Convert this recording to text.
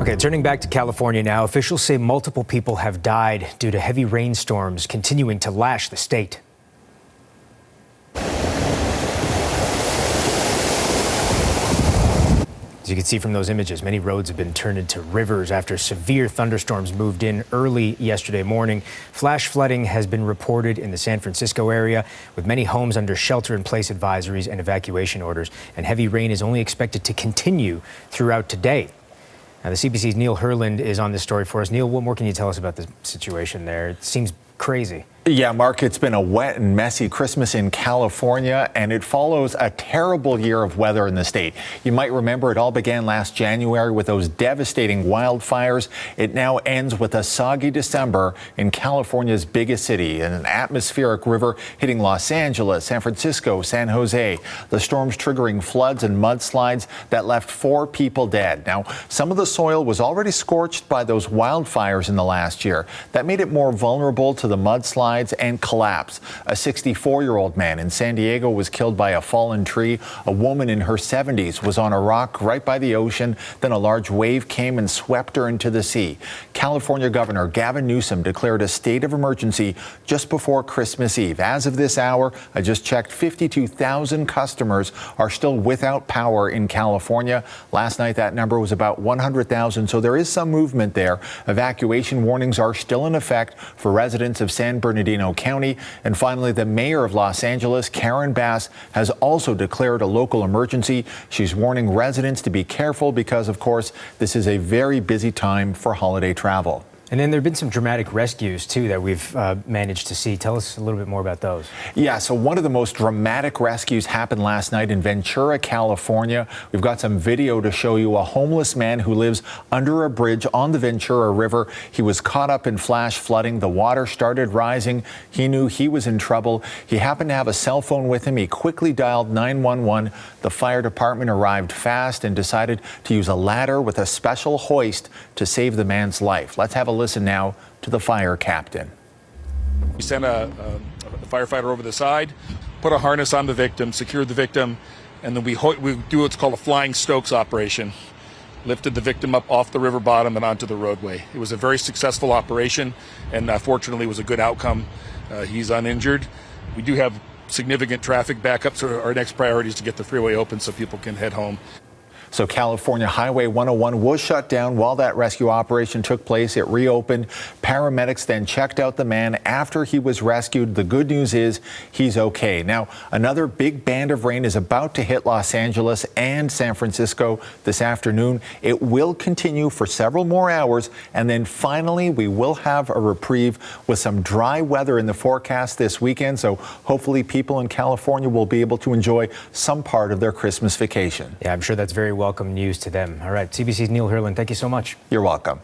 Okay, turning back to California now, officials say multiple people have died due to heavy rainstorms continuing to lash the state. As you can see from those images, many roads have been turned into rivers after severe thunderstorms moved in early yesterday morning. Flash flooding has been reported in the San Francisco area, with many homes under shelter-in-place advisories and evacuation orders. And heavy rain is only expected to continue throughout today. Now, the CBC's Neil Herland is on this story for us. Neil, what more can you tell us about the situation there? It seems crazy. Yeah, Mark, it's been a wet and messy Christmas in California, and it follows a terrible year of weather in the state. You might remember it all began last January with those devastating wildfires. It now ends with a soggy December in California's biggest city, and an atmospheric river hitting Los Angeles, San Francisco, San Jose. The storms triggering floods and mudslides that left 4 people dead. Now, some of the soil was already scorched by those wildfires in the last year. That made it more vulnerable to the mudslides and collapse. A 64-year-old man in San Diego was killed by a fallen tree. A woman in her 70s was on a rock right by the ocean. Then a large wave came and swept her into the sea. California Governor Gavin Newsom declared a state of emergency just before Christmas Eve. As of this hour, I just checked, 52,000 customers are still without power in California. Last night, that number was about 100,000, so there is some movement there. Evacuation warnings are still in effect for residents of San Bernardino County. And finally, the mayor of Los Angeles, Karen Bass, has also declared a local emergency. She's warning residents to be careful because, of course, this is a very busy time for holiday travel. And then there have been some dramatic rescues, too, that we've managed to see. Tell us a little bit more about those. Yeah, so one of the most dramatic rescues happened last night in Ventura, California. We've got some video to show you a homeless man who lives under a bridge on the Ventura River. He was caught up in flash flooding. The water started rising. He knew he was in trouble. He happened to have a cell phone with him. He quickly dialed 911. The fire department arrived fast and decided to use a ladder with a special hoist to save the man's life. Let's have a listen now to the fire captain. We sent a firefighter over the side, put a harness on the victim, secured the victim, and then we do what's called a flying Stokes operation. Lifted the victim up off the river bottom and onto the roadway. It was a very successful operation, and fortunately was a good outcome. He's uninjured. We do have significant traffic backup, so our next priority is to get the freeway open so people can head home. So California Highway 101 was shut down while that rescue operation took place. It reopened. Paramedics then checked out the man after he was rescued. The good news is he's okay. Now, another big band of rain is about to hit Los Angeles and San Francisco this afternoon. It will continue for several more hours, and then finally we will have a reprieve with some dry weather in the forecast this weekend. So hopefully people in California will be able to enjoy some part of their Christmas vacation. Yeah, I'm sure that's very welcome news to them. All right, CBC's Neil Herland, thank you so much. You're welcome.